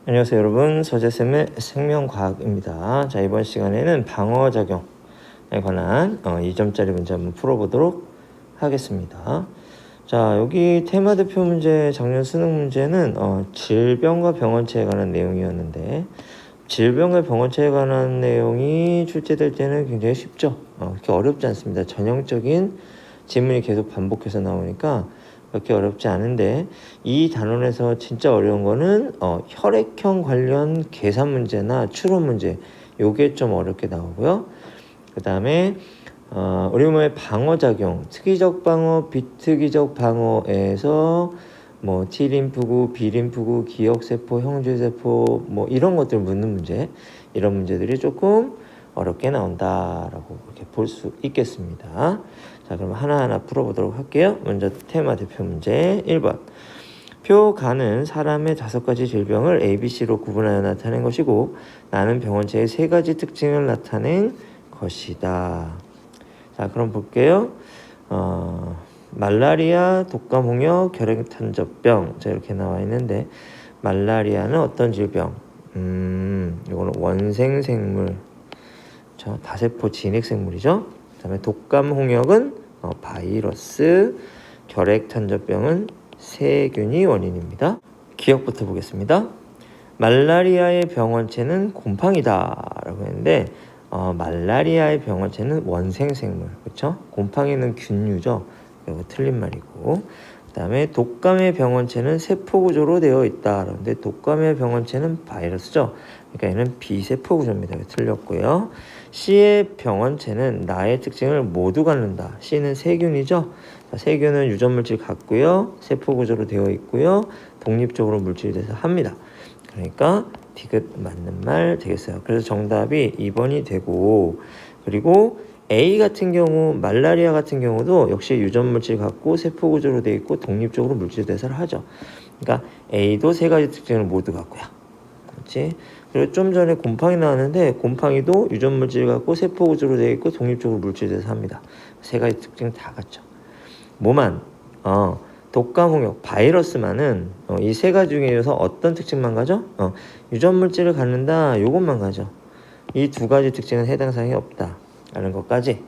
안녕하세요 여러분, 서재쌤의 생명과학입니다. 자, 이번 시간에는 방어작용에 관한 2점짜리 문제 한번 풀어보도록 하겠습니다. 자, 여기 테마대표 문제, 작년 수능 문제는 질병과 병원체에 관한 내용이었는데, 질병과 병원체에 관한 내용이 출제될 때는 굉장히 쉽죠. 그렇게 어렵지 않습니다. 전형적인 질문이 계속 반복해서 나오니까 그렇게 어렵지 않은데, 이 단원에서 진짜 어려운 거는 혈액형 관련 계산 문제나 추론 문제, 요게 좀 어렵게 나오고요. 그 다음에 우리 몸의 방어작용, 특이적 방어, 비특이적 방어에서 뭐 T림프구, B림프구, 기억세포, 형질세포 뭐 이런 것들 묻는 문제, 이런 문제들이 조금 어렵게 나온다라고 이렇게 볼 수 있겠습니다. 자, 그럼 하나하나 풀어보도록 할게요. 먼저 테마 대표 문제 1번. 표가는 사람의 5가지 질병을 A, B, C로 구분하여 나타낸 것이고 나는 병원체의 3가지 특징을 나타낸 것이다. 자, 그럼 볼게요. 말라리아, 독감홍역, 결핵탄저병. 자, 이렇게 나와 있는데, 말라리아는 어떤 질병? 이거는 원생생물, 다세포 진핵생물이죠. 그 다음에 독감홍역은 바이러스, 결핵탄저병은 세균이 원인입니다. 기억부터 보겠습니다. 말라리아의 병원체는 곰팡이다 라고 했는데, 말라리아의 병원체는 원생생물, 그렇죠? 곰팡이는 균류죠. 이거 틀린 말이고, 그 다음에 독감의 병원체는 세포구조로 되어 있다. 그런데 독감의 병원체는 바이러스죠. 그러니까 얘는 비세포 구조입니다. 틀렸고요. C의 병원체는 나의 특징을 모두 갖는다. C는 세균이죠. 세균은 유전물질 같고요. 세포 구조로 되어 있고요. 독립적으로 물질이 돼서 합니다. 그러니까 디귿 맞는 말 되겠어요. 그래서 정답이 2번이 되고, 그리고 A 같은 경우, 말라리아 같은 경우도 역시 유전물질 같고 세포 구조로 되어 있고 독립적으로 물질 대사를 하죠. 그러니까 A도 3가지 특징을 모두 갖고요. 그렇지? 그리고 좀 전에 곰팡이 나왔는데, 곰팡이도 유전물질 갖고 세포 구조로 되어 있고 독립적으로 물질 대사합니다. 3가지 특징 다 갖죠. 뭐만 독감홍역, 바이러스만은 이 3가지 중에서 어떤 특징만 가져? 유전물질을 갖는다, 요것만 가져. 이 2가지 특징은 해당 사항이 없다 라는 것까지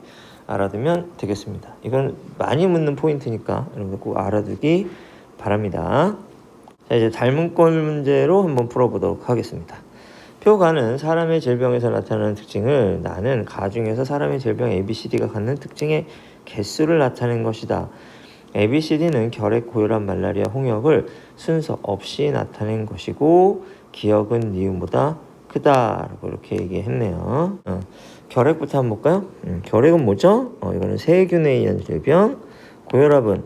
알아두면 되겠습니다. 이건 많이 묻는 포인트니까 여러분들 꼭 알아두기 바랍니다. 자, 이제 닮은꼴 문제로 한번 풀어보도록 하겠습니다. 표가는 사람의 질병에서 나타나는 특징을 나는 가 중에서 사람의 질병 ABCD가 갖는 특징의 개수를 나타낸 것이다. ABCD는 결핵, 고혈압, 말라리아, 홍역을 순서 없이 나타낸 것이고 기억은 니은보다 크다라고 이렇게 얘기했네요. 결핵부터 한번 볼까요? 결핵은 뭐죠? 이거는 세균에 의한 질병, 고혈압은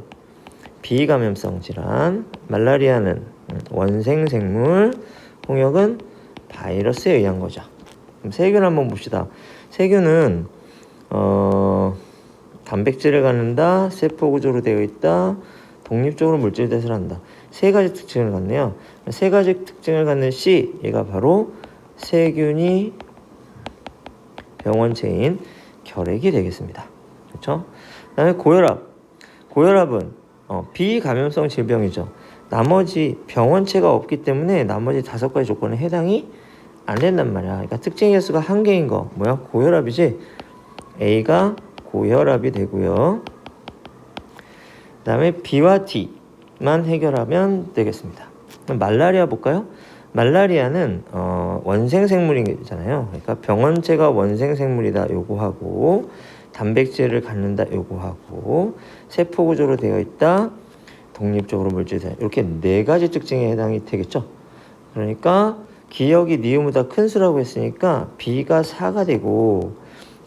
비감염성 질환, 말라리아는 원생생물, 홍역은 바이러스에 의한 거죠. 그럼 세균 한번 봅시다. 세균은 단백질을 갖는다, 세포 구조로 되어 있다, 독립적으로 물질 대사를 한다. 3가지 특징을 갖네요. 3가지 특징을 갖는 C, 얘가 바로 세균이 병원체인 결핵이 되겠습니다. 그렇죠? 그다음에 고혈압은 비감염성 질병이죠. 나머지 병원체가 없기 때문에 나머지 5가지 조건에 해당이 안 된단 말이야. 그러니까 특징 개수가 1개인 거 뭐야? 고혈압이지. A가 고혈압이 되고요. 그 다음에 B와 D만 해결하면 되겠습니다. 그럼 말라리아 볼까요? 말라리아는 원생생물이잖아요. 그러니까 병원체가 원생생물이다 요거하고, 단백질을 갖는다 요거하고, 세포 구조로 되어 있다, 독립적으로 물질이다, 이렇게 4가지 특징에 해당이 되겠죠. 그러니까 기억이 니은보다 큰 수라고 했으니까 B가 4가 되고,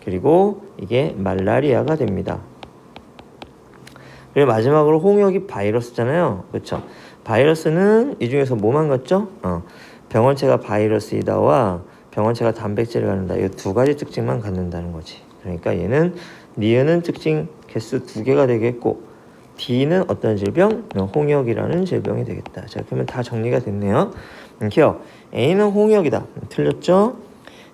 그리고 이게 말라리아가 됩니다. 그리고 마지막으로 홍역이 바이러스잖아요. 그렇죠? 바이러스는 이 중에서 뭐만 갖죠? 병원체가 바이러스이다와 병원체가 단백질을 갖는다. 이 2가지 특징만 갖는다는 거지. 그러니까 얘는 니은은 특징 개수 2개가 되겠고, D는 어떤 질병? 홍역이라는 질병이 되겠다. 자, 그러면 다 정리가 됐네요. 기억. A는 홍역이다. 틀렸죠?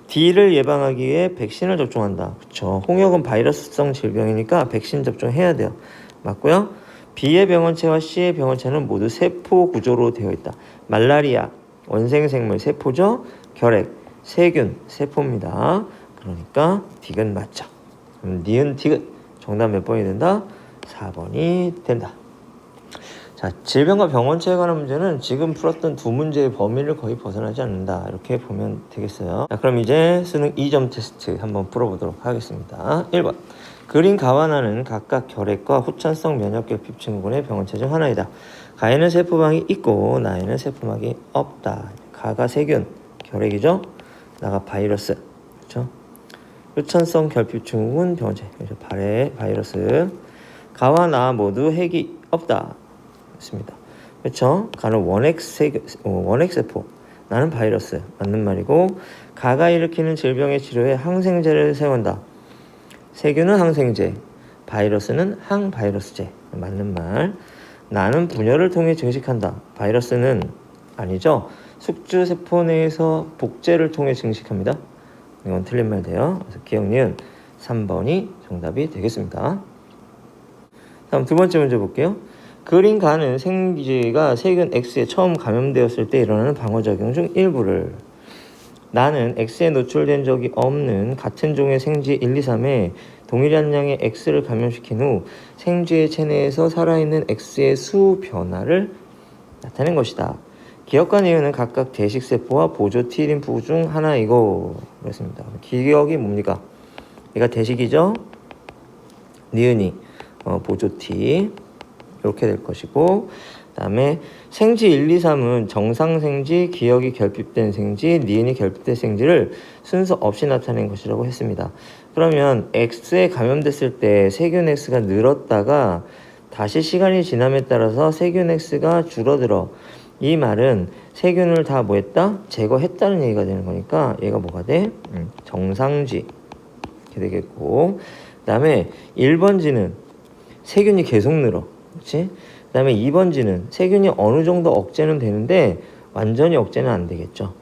D를 예방하기 위해 백신을 접종한다. 그렇죠. 홍역은 바이러스성 질병이니까 백신 접종해야 돼요. 맞고요. B의 병원체와 C의 병원체는 모두 세포 구조로 되어 있다. 말라리아, 원생생물 세포죠. 결핵, 세균, 세포입니다. 그러니까 디귿 맞죠. 그럼 니은 디귿 정답 몇 번이 된다? 4번이 된다. 자, 질병과 병원체에 관한 문제는 지금 풀었던 두 문제의 범위를 거의 벗어나지 않는다. 이렇게 보면 되겠어요. 자, 그럼 이제 수능 2점 테스트 한번 풀어보도록 하겠습니다. 1번. 그린 가와 나는 각각 결핵과 후천성 면역결핍 증후군의 병원체 중 하나이다. 가에는 세포막이 있고 나에는 세포막이 없다. 가가 세균, 결핵이죠. 나가 바이러스, 그렇죠? 후천성 결핍 증후군 병원체, 그래서 바이러스. 가와 나 모두 핵이 없다. 있습니다. 그렇죠? 가는 원핵세포, 나는 바이러스. 맞는 말이고, 가가 일으키는 질병의 치료에 항생제를 사용한다. 세균은 항생제, 바이러스는 항바이러스제. 맞는 말. 나는 분열을 통해 증식한다. 바이러스는 아니죠. 숙주세포 내에서 복제를 통해 증식합니다. 이건 틀린 말 돼요. 그래서 기억니은 3번이 정답이 되겠습니다. 다음 두 번째 문제 볼게요. 그린 가는 생쥐가 세균 X에 처음 감염되었을 때 일어나는 방어작용 중 일부를, 나는 X에 노출된 적이 없는 같은 종의 생쥐 1, 2, 3에 동일한 양의 X를 감염시킨 후 생쥐의 체내에서 살아있는 X의 수 변화를 나타낸 것이다. 기억과 니은은 각각 대식세포와 보조 T림프 중 하나이고, 그렇습니다. 기억이 뭡니까? 얘가 대식이죠. 니은이 보조 T, 이렇게 될 것이고, 그 다음에 생쥐 1, 2, 3은 정상 생쥐, 기억이 결핍된 생쥐, 니은이 결핍된 생쥐를 순서 없이 나타낸 것이라고 했습니다. 그러면 X에 감염됐을 때 세균 X가 늘었다가 다시 시간이 지남에 따라서 세균 X가 줄어들어. 이 말은 세균을 다 뭐 했다? 제거했다는 얘기가 되는 거니까 얘가 뭐가 돼? 정상쥐 이렇게 되겠고, 그 다음에 1번지는 세균이 계속 늘어. 그렇지? 그 다음에 2번지는 세균이 어느 정도 억제는 되는데 완전히 억제는 안 되겠죠.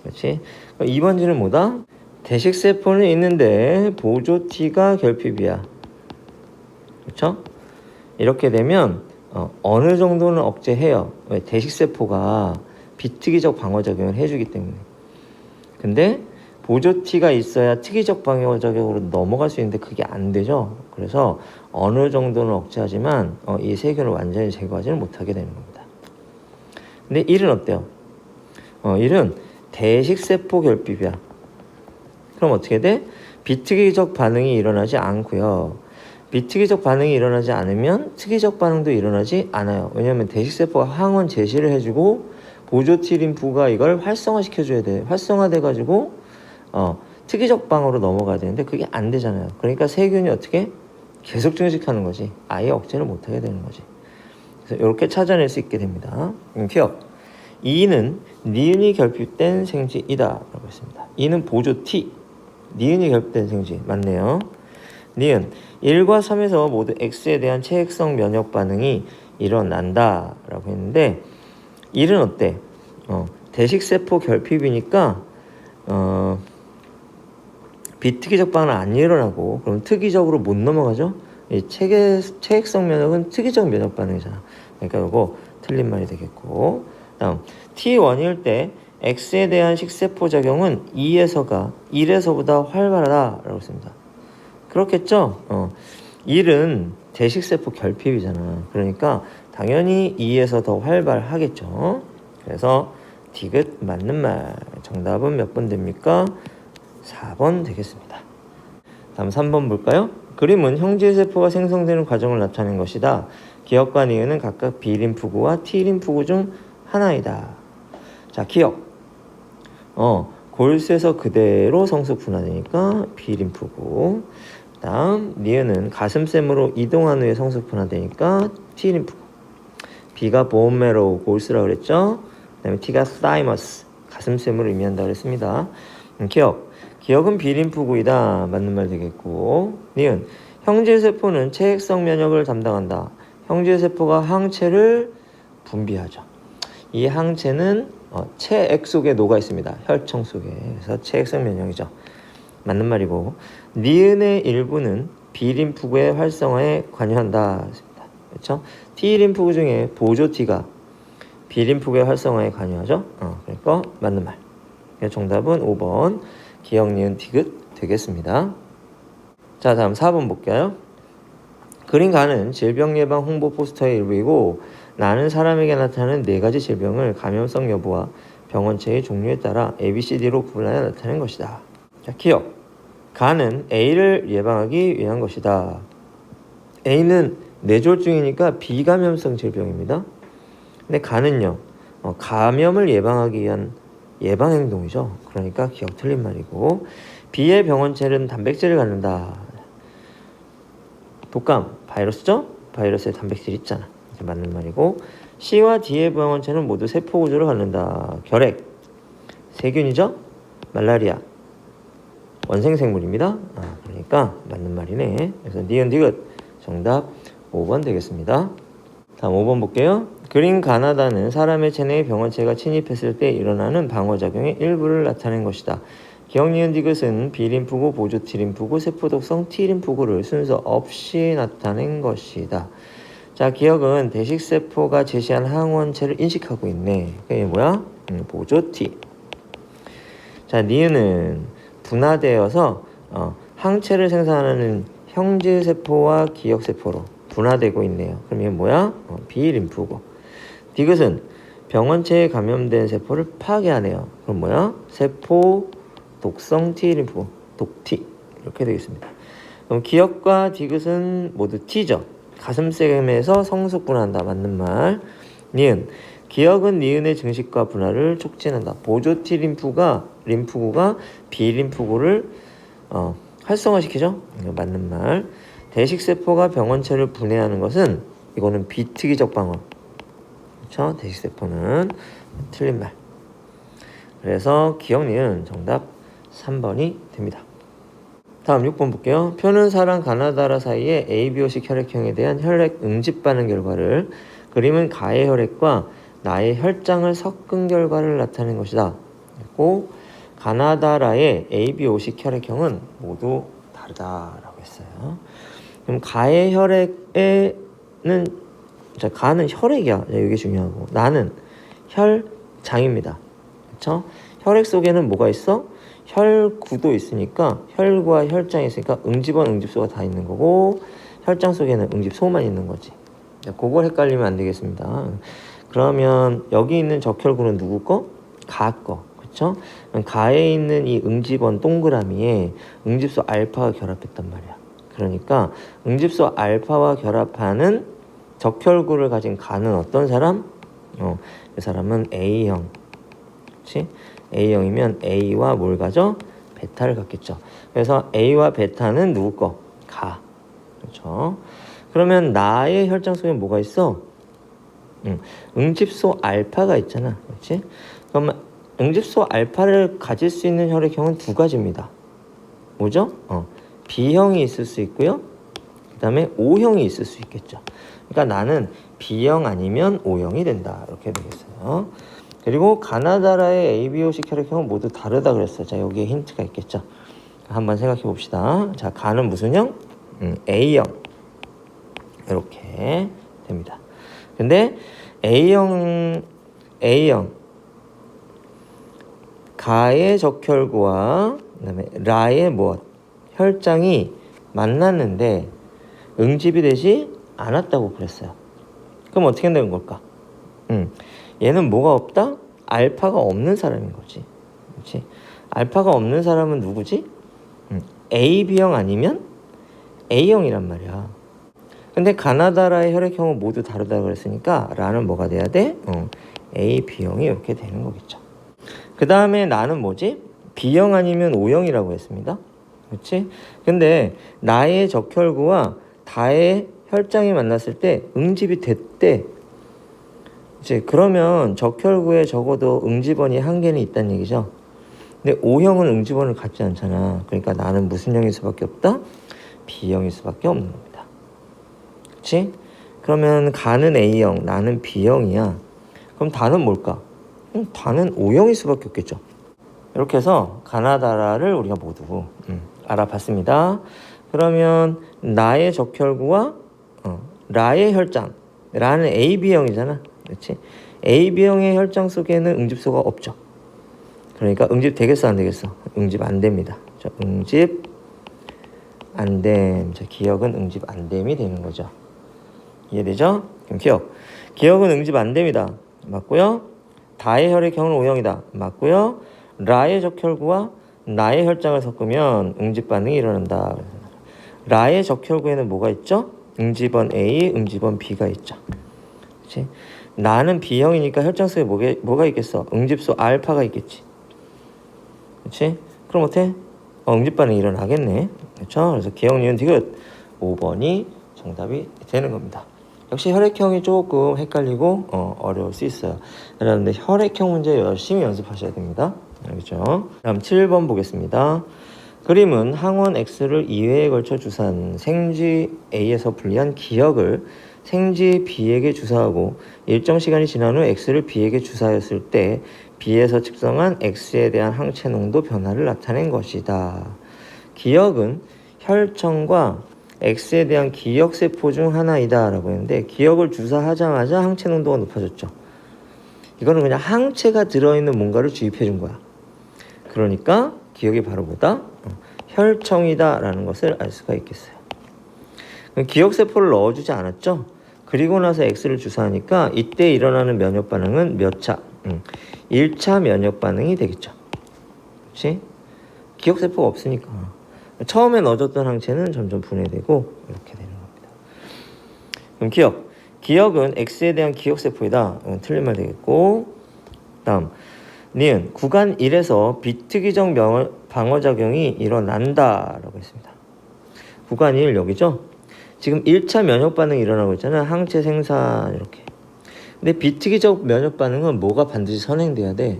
그렇지? 2번지는 뭐다? 대식세포는 있는데 보조 T가 결핍이야. 그렇죠? 이렇게 되면 어느 정도는 억제해요. 왜? 대식세포가 비특이적 방어작용을 해주기 때문에. 근데 보조 T가 있어야 특이적 방어작용으로 넘어갈 수 있는데 그게 안 되죠. 그래서 어느 정도는 억제하지만 이 세균을 완전히 제거하지는 못하게 되는 겁니다. 근데 1은 어때요? 1은 대식세포 결핍이야. 그럼 어떻게 돼? 비특이적 반응이 일어나지 않고요. 비특이적 반응이 일어나지 않으면 특이적 반응도 일어나지 않아요. 왜냐하면 대식세포가 항원 제시를 해주고 보조 T림프가 이걸 활성화시켜줘야 돼. 활성화돼가지고 특이적 방어로 넘어가야 되는데 그게 안 되잖아요. 그러니까 세균이 어떻게? 계속 증식하는 거지. 아예 억제를 못하게 되는 거지. 그래서 이렇게 찾아낼 수 있게 됩니다. 기억. 2는 니은이 결핍된 생쥐이다 라고 했습니다. 2는 보조 T, 니은이 결핍된 생쥐. 맞네요. 니은 1과 3에서 모두 X에 대한 체액성 면역 반응이 일어난다 라고 했는데 1은 어때? 대식세포 결핍이니까 비특이적 반응은 안 일어나고, 그럼 특이적으로 못 넘어가죠? 이 체액성 면역은 특이적 면역 반응이잖아. 그러니까 이거 틀린 말이 되겠고, 다음 T1일 때 X에 대한 식세포 작용은 2에서가 1에서보다 활발하다라고 했습니다. 그렇겠죠? 1은 대식세포 결핍이잖아. 그러니까 당연히 2에서 더 활발하겠죠. 그래서 디귿 맞는 말. 정답은 몇 번 됩니까? 4번 되겠습니다. 다음 3번 볼까요? 그림은 형제세포가 생성되는 과정을 나타낸 것이다. 기억과 니은은 각각 B림프구와 T림프구 중 하나이다. 자, 기억. 골수에서 그대로 성수 분화되니까 B림프구. 다음 니은은 가슴샘으로 이동한 후에 성수 분화되니까 T림프구. B가 보온메로우 골수라고 그랬죠. 그 다음에 T가 사이머스 가슴샘으로 의미한다고 그랬습니다. 기억은 B림프구이다. 맞는 말 되겠고, 니은 형제세포는 체액성 면역을 담당한다. 형제세포가 항체를 분비하죠. 이 항체는 체액 속에 녹아 있습니다. 혈청 속에. 그래서 체액성 면역이죠. 맞는 말이고, 니은의 일부는 B림프구의 활성화에 관여한다. 그렇죠? T림프구 중에 보조 T가 비림프구의 활성화에 관여하죠. 그러니까 맞는 말. 정답은 5번 기역, 니은, 디귿 되겠습니다. 자, 다음 4번 볼게요. 그린 가는 질병 예방 홍보 포스터의 일부이고 나는 사람에게 나타나는 4가지 질병을 감염성 여부와 병원체의 종류에 따라 ABCD로 구분하여 나타낸 것이다. 자, 기억. 가는 A를 예방하기 위한 것이다. A는 뇌졸중이니까 비감염성 질병입니다. 근데 가는요, 감염을 예방하기 위한 예방 행동이죠. 그러니까 기억 틀린 말이고, B의 병원체는 단백질을 갖는다. 독감, 바이러스죠? 바이러스에 단백질 있잖아. 맞는 말이고, C와 D의 병원체는 모두 세포 구조를 갖는다. 결핵, 세균이죠? 말라리아, 원생생물입니다. 그러니까 맞는 말이네. 그래서 니은 디귿 정답 5번 되겠습니다. 다음 5번 볼게요. 그린 가나다는 사람의 체내에 병원체가 침입했을 때 일어나는 방어작용의 일부를 나타낸 것이다. 기억, 니은, 디귿은 B림프구, 보조 T림프구, 세포독성 T림프구를 순서 없이 나타낸 것이다. 자, 기억은 대식세포가 제시한 항원체를 인식하고 있네. 그게 뭐야? 보조 T. 자, 니은은 분화되어서 항체를 생산하는 형질세포와 기억세포로 분화되고 있네요. 그럼 이게 뭐야? B림프구. 디귿은 병원체에 감염된 세포를 파괴하네요. 그럼 뭐야? 세포 독성 T림프구, 독T 이렇게 되겠습니다. 그럼 기억과 디귿은 모두 T죠. 가슴샘에서 성숙 분화한다. 맞는 말. 니은. 기억은 니은의 증식과 분화를 촉진한다. 보조 T림프구가 B림프구를 활성화시키죠. 이거 맞는 말. 대식세포가 병원체를 분해하는 것은 이거는 비특이적 방어. 그렇죠? 대식세포는 틀린 말. 그래서 기억, 니은 정답 3번이 됩니다. 다음 6번 볼게요. 표는 사람 가나다라 사이의 ABO식 혈액형에 대한 혈액 응집 반응 결과를, 그림은 가의 혈액과 나의 혈장을 섞은 결과를 나타낸 것이다. 그리고 가나다라의 ABO식 혈액형은 모두 다르다라고 했어요. 그럼 가의 혈액에는, 자, 가는 혈액이야. 이게 중요하고, 나는 혈장입니다. 그렇죠? 혈액 속에는 뭐가 있어? 혈구도 있으니까, 혈과 혈장이 있으니까 응집원, 응집소가 다 있는 거고, 혈장 속에는 응집소만 있는 거지. 그걸 헷갈리면 안 되겠습니다. 그러면 여기 있는 적혈구는 누구 거? 가 거. 그렇죠? 가에 있는 이 응집원 동그라미에 응집소 알파가 결합했단 말이야. 그러니까 응집소 알파와 결합하는 적혈구를 가진 가는 어떤 사람? 그 사람은 A형. 그렇지? A형이면 A와 뭘 가져? 베타를 갖겠죠. 그래서 A와 베타는 누구 거? 가. 그렇죠? 그러면 나의 혈장 속에 뭐가 있어? 응집소 알파가 있잖아. 그렇지? 그러면 응집소 알파를 가질 수 있는 혈액형은 2가지입니다. 뭐죠? B형이 있을 수 있고요. 그 다음에 O형이 있을 수 있겠죠. 그러니까 나는 B형 아니면 O형이 된다. 이렇게 되겠어요. 그리고 가나다라의 ABO식 혈액형은 모두 다르다 그랬어요. 자, 여기에 힌트가 있겠죠. 한번 생각해 봅시다. 자, 가는 무슨 형? A형. 이렇게 됩니다. 근데 A형 가의 적혈구와 그다음에 라의 혈장이 만났는데 응집이 되지 않았다고 그랬어요. 그럼 어떻게 되는 걸까? 얘는 뭐가 없다? 알파가 없는 사람인 거지. 그렇지? 알파가 없는 사람은 누구지? AB형 아니면 A형이란 말이야. 근데 가나다라의 혈액형은 모두 다르다고 그랬으니까 라는 뭐가 돼야 돼? AB형이 이렇게 되는 거겠죠. 그 다음에 나는 뭐지? B형 아니면 O형이라고 했습니다. 그렇지? 근데 나의 적혈구와 다의 혈장이 만났을 때 응집이 됐대. 이제 그러면 적혈구에 적어도 응집원이 1개는 있다는 얘기죠. 근데 O형은 응집원을 갖지 않잖아. 그러니까 나는 무슨 형일 수밖에 없다? B형일 수밖에 없는 겁니다. 그렇지? 그러면 가는 A형, 나는 B형이야. 그럼 다는 뭘까? 다는 O형일 수밖에 없겠죠. 이렇게 해서 가나다라를 우리가 모두 알아봤습니다. 그러면 나의 적혈구와 라의 혈장, 라는 AB형이잖아. 그렇지? AB형의 혈장 속에는 응집소가 없죠. 그러니까 응집 되겠어 안 되겠어? 응집 안 됩니다. 자, 응집 안 됨. 자, 기억은 응집 안 됨이 되는 거죠. 이해되죠? 그럼 기억은 응집 안 됩니다. 맞고요. 다의 혈의 경우는 O형이다. 맞고요. 라의 적혈구와 나의 혈장을 섞으면 응집 반응이 일어난다. 라의 적혈구에는 뭐가 있죠? 응집원 A, 응집원 B가 있죠. 그렇지? 나는 B형이니까 혈장 속에 뭐가 있겠어? 응집소 알파가 있겠지. 그렇지? 그럼 어때? 응집 반응이 일어나겠네. 그렇죠? 그래서 기억, 니은, 디귿 5번이 정답이 되는 겁니다. 역시 혈액형이 조금 헷갈리고 어려울 수 있어요. 여러분들 혈액형 문제 열심히 연습하셔야 됩니다. 알겠죠? 다음 7번 보겠습니다. 그림은 항원 X를 2회에 걸쳐 주사한 생쥐 A에서 분리한 기억을 생쥐 B에게 주사하고 일정 시간이 지난 후 X를 B에게 주사했을 때 B에서 측정한 X에 대한 항체 농도 변화를 나타낸 것이다. 기억은 혈청과 X에 대한 기억세포 중 하나이다 라고 했는데 기억을 주사하자마자 항체 농도가 높아졌죠. 이거는 그냥 항체가 들어있는 뭔가를 주입해 준 거야. 그러니까 기억이 바로 뭐다? 혈청이다 라는 것을 알 수가 있겠어요. 기억세포를 넣어주지 않았죠? 그리고 나서 X를 주사하니까 이때 일어나는 면역 반응은 몇 차? 1차 면역 반응이 되겠죠. 그렇지? 기억세포가 없으니까. 처음에 넣어줬던 항체는 점점 분해되고 이렇게 되는 겁니다. 그럼 기억은 X에 대한 기억세포이다. 틀린 말 되겠고 다음 니은 구간 1에서 비특이적 방어작용이 일어난다 라고 했습니다. 구간 1 여기죠? 지금 1차 면역 반응이 일어나고 있잖아요. 항체 생산 이렇게. 근데 비특이적 면역 반응은 뭐가 반드시 선행돼야 돼?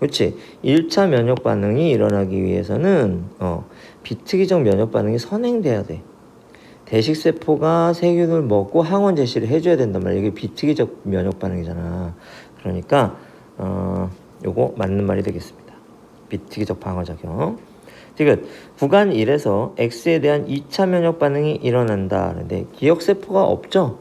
그렇지. 1차 면역 반응이 일어나기 위해서는 비특이적 면역 반응이 선행돼야 돼. 대식세포가 세균을 먹고 항원 제시를 해줘야 된단 말이야. 이게 비특이적 면역 반응이잖아. 그러니까 요거 맞는 말이 되겠습니다. 비특이적 방어작용. 지금 구간 1에서 X에 대한 2차 면역 반응이 일어난다. 그런데 기억세포가 없죠?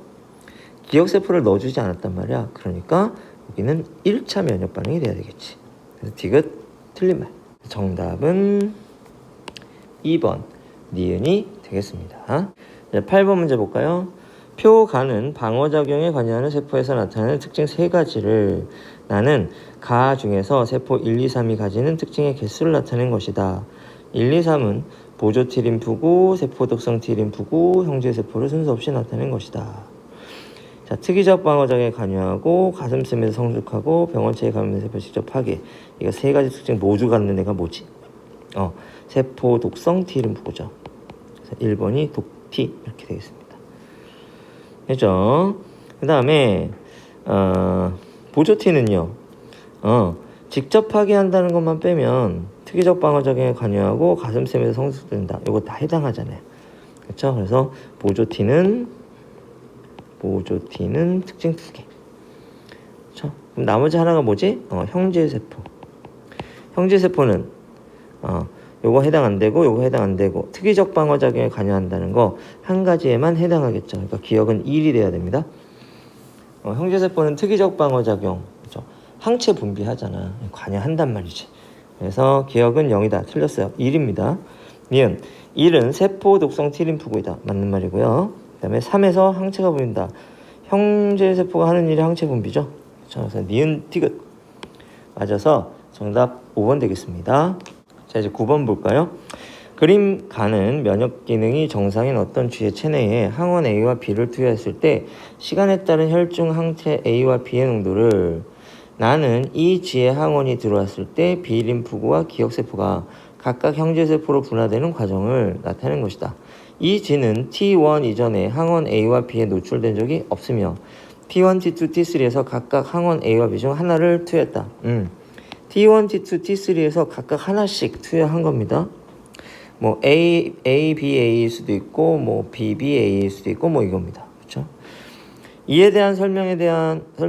기억세포를 넣어주지 않았단 말이야. 그러니까 여기는 1차 면역 반응이 돼야 되겠지. 그래서 디귿 틀린 말. 정답은 2번 니은이 되겠습니다. 8번 문제 볼까요? 표가는 방어작용에 관여하는 세포에서 나타나는 특징 3가지를 나는 가 중에서 세포 1, 2, 3이 가지는 특징의 개수를 나타낸 것이다. 1, 2, 3은 보조 T림프구, 세포 독성 T림프구, 형제세포를 순서 없이 나타낸 것이다. 자, 특이적 방어작용에 관여하고 가슴隅에서 성숙하고 병원체에 감염된 세포를 직접 파괴. 이거 3가지 특징 모두 갖는 애가 뭐지? 세포 독성 T림프구죠. 그래서 1번이 독T 이렇게 되겠습니다. 그죠? 그 다음에 보조 T는요. 직접 파괴한다는 것만 빼면 특이적 방어작용에 관여하고 가슴隅에서 성숙된다. 이거 다 해당하잖아요. 그렇죠? 그래서 보조 T는 특징 2개. 그렇죠? 그럼 나머지 하나가 뭐지? 형제세포. 형제세포는 요거 해당 안 되고 요거 해당 안 되고 특이적 방어작용에 관여한다는 거 한 가지에만 해당하겠죠. 그러니까 기억은 1이 돼야 됩니다. 형제세포는 특이적 방어작용, 그렇죠? 항체 분비하잖아. 관여한단 말이지. 그래서 기억은 0이다. 틀렸어요. 1입니다. 니은 1은 세포 독성 T림프구이다. 맞는 말이고요. 그 다음에 3에서 항체가 보인다. 형제세포가 하는 일이 항체 분비죠. 그렇죠? 그래서 니은 디귿 맞아서 정답 5번 되겠습니다. 자, 이제 9번 볼까요? 그림 가는 면역 기능이 정상인 어떤 쥐의 체내에 항원 A와 B를 투여했을 때 시간에 따른 혈중 항체 A와 B의 농도를 나는 이 쥐의 항원이 들어왔을 때 B림프구와 기억세포가 각각 형제세포로 분화되는 과정을 나타낸 것이다. 이 쥐는 T1 이전에 항원 A와 B에 노출된 적이 없으며 T1, T2, T3에서 각각 항원 A와 B 중 하나를 투여했다. T1, T2, T3에서 각각 하나씩 투여한 겁니다. 뭐 A, B, A일 수도 있고 뭐 B, B, A일 수도 있고 뭐 이겁니다. 그렇죠? 이에 대한 설명을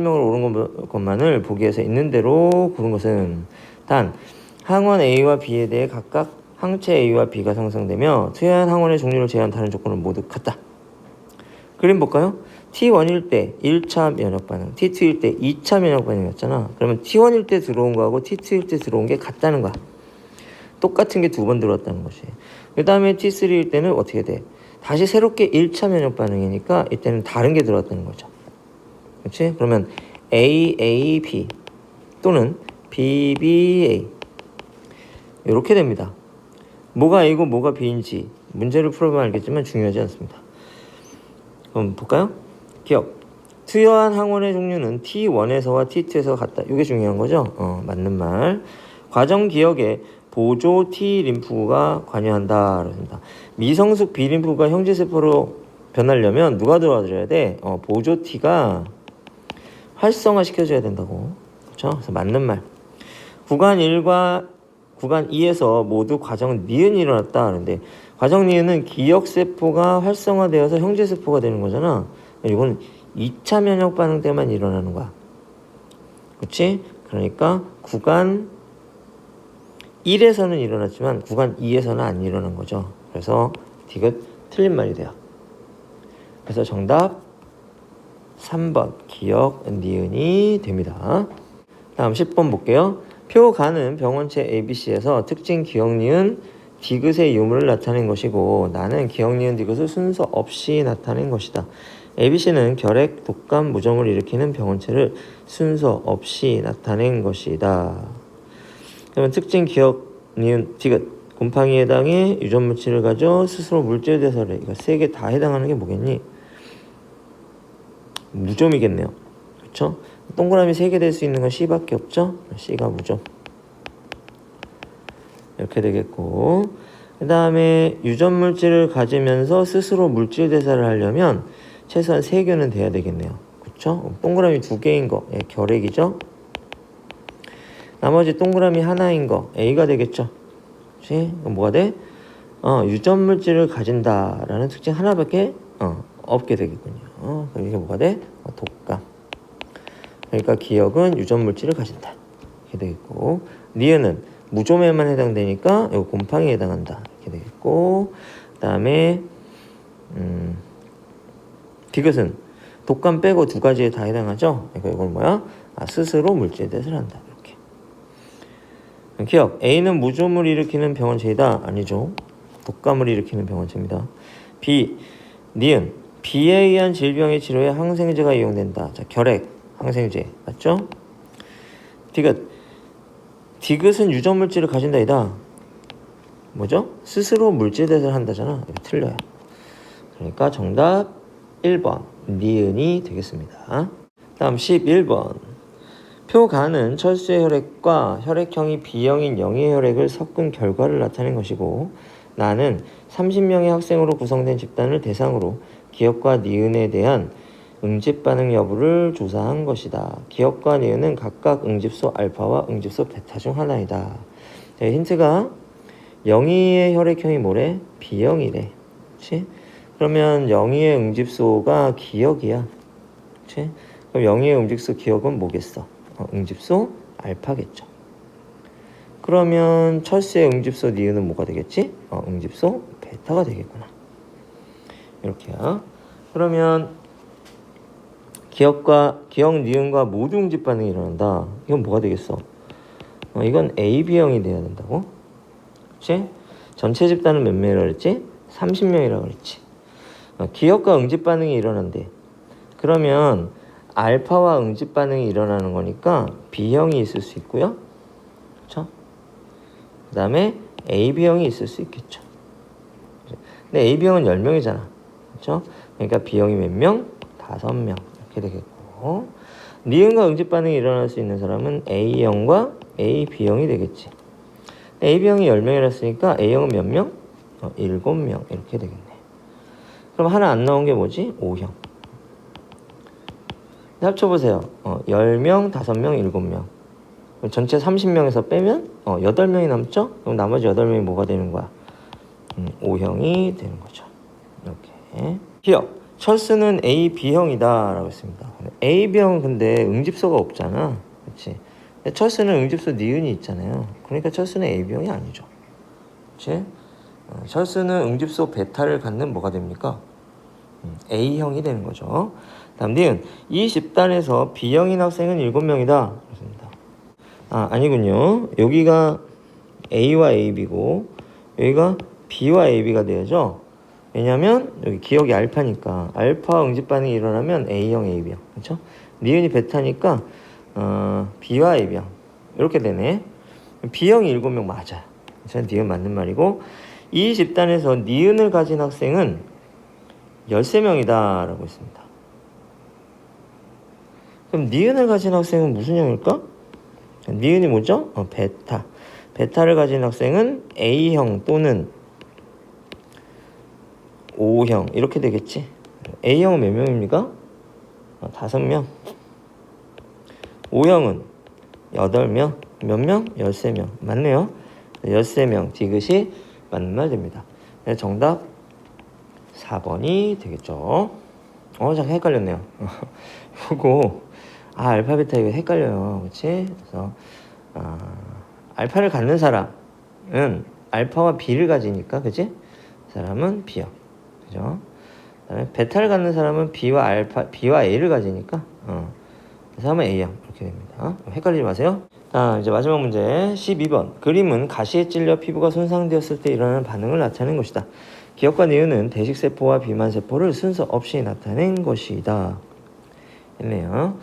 옳은 것만을 보기 위해서 있는 대로 고른 것은 단 항원 A와 B에 대해 각각 항체 A와 B가 생성되며 투여한 항원의 종류를 제외한 다른 조건은 모두 같다. 그림 볼까요? T1일 때 1차 면역 반응, T2일 때 2차 면역 반응이었잖아. 그러면 T1일 때 들어온 거하고 T2일 때 들어온 게 같다는 거야. 똑같은 게 두 번 들어왔다는 것이. 그 다음에 T3일 때는 어떻게 돼? 다시 새롭게 1차 면역 반응이니까 이때는 다른 게 들어왔다는 거죠. 그렇지? 그러면 AAB 또는 BBA 이렇게 됩니다. 뭐가 A고 뭐가 B인지 문제를 풀어보면 알겠지만 중요하지 않습니다. 그럼 볼까요? 기억. 투여한 항원의 종류는 T1에서와 T2에서 같다. 이게 중요한 거죠? 맞는 말. 과정 기억에 보조 T 림프구가 관여한다. 그렇습니다. 미성숙 B 림프구가 형제세포로 변하려면 누가 들어와줘야 돼? 보조 T가 활성화 시켜줘야 된다고. 그렇죠? 그래서 맞는 말. 구간 1과 구간 2에서 모두 과정 니은이 일어났다. 그런데 과정 니은은 기억세포가 활성화되어서 형제세포가 되는 거잖아. 이건 2차 면역 반응 때만 일어나는 거야. 그렇지? 그러니까 구간 1에서는 일어났지만 구간 2에서는 안 일어난 거죠. 그래서 디귿 틀린 말이 돼요. 그래서 정답 3번 기억 니은이 됩니다. 다음 10번 볼게요. 표가는 병원체 ABC에서 특징 기억 니은 디귿의 유무를 나타낸 것이고 나는 기억 니은 디귿을 순서 없이 나타낸 것이다. ABC는 결핵, 독감, 무좀을 일으키는 병원체를 순서 없이 나타낸 것이다. 그러면 특징 기억 니은 디귿 곰팡이에 해당해 유전물질을 가져 스스로 물질 대사를 이거 세 개 다 해당하는 게 뭐겠니? 무좀이겠네요. 그렇죠? 동그라미 3개 될 수 있는 건 C밖에 없죠? C가 무좀. 이렇게 되겠고 그 다음에 유전물질을 가지면서 스스로 물질 대사를 하려면 최소한 3개는 돼야 되겠네요. 그렇죠? 동그라미 2개인 거 결핵이죠? 나머지 동그라미 하나인 거 A가 되겠죠? 그렇지? 그럼 뭐가 돼? 유전물질을 가진다라는 특징 하나밖에 없게 되겠군요. 그럼 이게 뭐가 돼? 독감. 그러니까 기억은 유전물질을 가진다. 이렇게 되겠고 니은은 무좀에만 해당되니까 이거 곰팡이에 해당한다. 이렇게 되겠고 그 다음에 디귿은 독감 빼고 2가지에 다 해당하죠. 그러니까 이건 뭐야? 스스로 물질 대사를 한다. 이렇게. 기억. A는 무좀을 일으키는 병원체이다. 아니죠. 독감을 일으키는 병원체입니다. B. 니은. B에 의한 질병의 치료에 항생제가 이용된다. 자, 결핵. 항생제. 맞죠? 디귿. 디귿은 유전물질을 가진다이다. 뭐죠? 스스로 물질 대사를 한다잖아. 이거 틀려요. 그러니까 정답 1번 니은이 되겠습니다. 다음 11번. 표가는 철수의 혈액과 혈액형이 B형인 영의 혈액을 섞은 결과를 나타낸 것이고 나는 30명의 학생으로 구성된 집단을 대상으로 기억과 니은에 대한 응집 반응 여부를 조사한 것이다. 기억과 니은은 각각 응집소 알파와 응집소 베타 중 하나이다. 자, 힌트가 영희의 혈액형이 뭐래? B형이래. 그치? 그러면 영희의 응집소가 기억이야. 그치? 그럼 영희의 응집소 기억은 뭐겠어? 응집소 알파겠죠. 그러면 철수의 응집소 니은은 뭐가 되겠지? 응집소 베타가 되겠구나. 이렇게요. 그러면 기억 니은과 모두 응집 반응이 일어난다. 이건 뭐가 되겠어? 이건 AB형이 돼야 된다고. 그렇지? 전체 집단은 몇 명이라고 그랬지? 30명이라고 그랬지. 기억과 응집 반응이 일어난대. 그러면 알파와 응집 반응이 일어나는 거니까 B형이 있을 수 있고요. 그렇죠? 그 다음에 AB형이 있을 수 있겠죠. 근데 AB형은 10명이잖아. 그렇죠? 그러니까 B형이 몇 명? 5명. 이렇게 되겠고 니은과 응집 반응이 일어날 수 있는 사람은 A형과 AB형이 되겠지. AB형이 10명이라 했으니까 A형은 몇 명? 7명. 이렇게 되겠네. 그럼 하나 안 나온 게 뭐지? O형. 합쳐보세요. 10명, 5명, 7명. 전체 30명에서 빼면 8명이 남죠? 그럼 나머지 8명이 뭐가 되는 거야? O형이 되는 거죠. 이렇게. 기억. 철수는 A, B형이다 라고 했습니다. A, B형은 근데 응집소가 없잖아. 그렇지? 철수는 응집소 니은이 있잖아요. 그러니까 철수는 A, B형이 아니죠. 그렇지? 철수는 응집소 베타를 갖는 뭐가 됩니까? A형이 되는 거죠. 다음 니은 이 집단에서 B형인 학생은 7명이다. 그렇습니다. 아니군요. 여기가 A와 AB고 여기가 B와 AB가 되죠. 왜냐면 여기 기억이 알파니까 알파 응집 반응이 일어나면 A형, AB형. 그렇죠? 니은이 베타니까 B와 AB형. 이렇게 되네. B형이 7명 맞아. 그래서 니은 맞는 말이고 이 집단에서 니은을 가진 학생은 13명이다 라고 했습니다. 그럼 니은을 가진 학생은 무슨 형일까? 니은이 뭐죠? 베타. 베타를 가진 학생은 A형 또는 O형 이렇게 되겠지. A형은 몇 명입니까? 5명. O형은 8명. 몇 명? 13명. 맞네요. 13명 디귿이 맞는 말 됩니다. 정답 4번이 되겠죠. 잠깐 헷갈렸네요. 요거 알파 베타 이거 헷갈려요. 그렇지? 그래서 알파를 갖는 사람은 알파와 B를 가지니까 그치? 사람은 B형. 그죠? 그다음에 베타를 갖는 사람은 B와 A를 가지니까 그 사람은 A형. 이렇게 됩니다. 헷갈리지 마세요. 이제 마지막 문제 12번. 그림은 가시에 찔려 피부가 손상되었을 때 일어나는 반응을 나타낸 것이다. 기억과 니은은 대식세포와 비만세포를 순서 없이 나타낸 것이다. 했네요.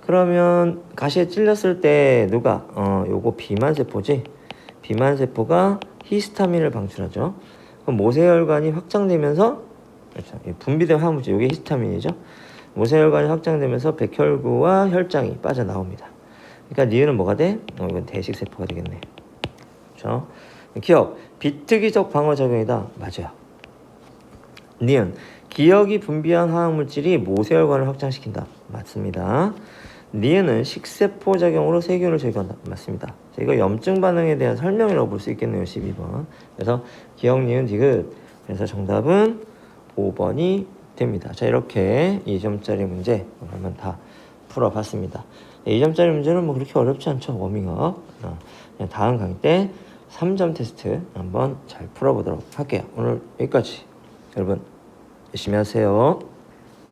그러면 가시에 찔렸을 때 누가? 요거 비만세포지. 비만세포가 히스타민을 방출하죠. 그럼 모세혈관이 확장되면서 그렇죠. 분비된 화물질, 이게 히스타민이죠. 모세혈관이 확장되면서 백혈구와 혈장이 빠져나옵니다. 그러니까 니은은 뭐가 돼? 이건 대식세포가 되겠네. 그렇죠? 기억, 비특이적 방어작용이다. 맞아요. 니은, 기억이 분비한 화학물질이 모세혈관을 확장시킨다. 맞습니다. 니은은 식세포 작용으로 세균을 제거한다. 맞습니다. 자, 이거 염증 반응에 대한 설명이라고 볼 수 있겠네요. 12번. 그래서 기억, 니은, 디귿. 그래서 정답은 5번이 됩니다. 자, 이렇게 2점짜리 문제 오늘만 다 풀어봤습니다. 2점짜리 문제는 뭐 그렇게 어렵지 않죠. 워밍업. 그냥 다음 강의 때 3점 테스트 한번 잘 풀어보도록 할게요. 오늘 여기까지. 여러분 열심히 하세요.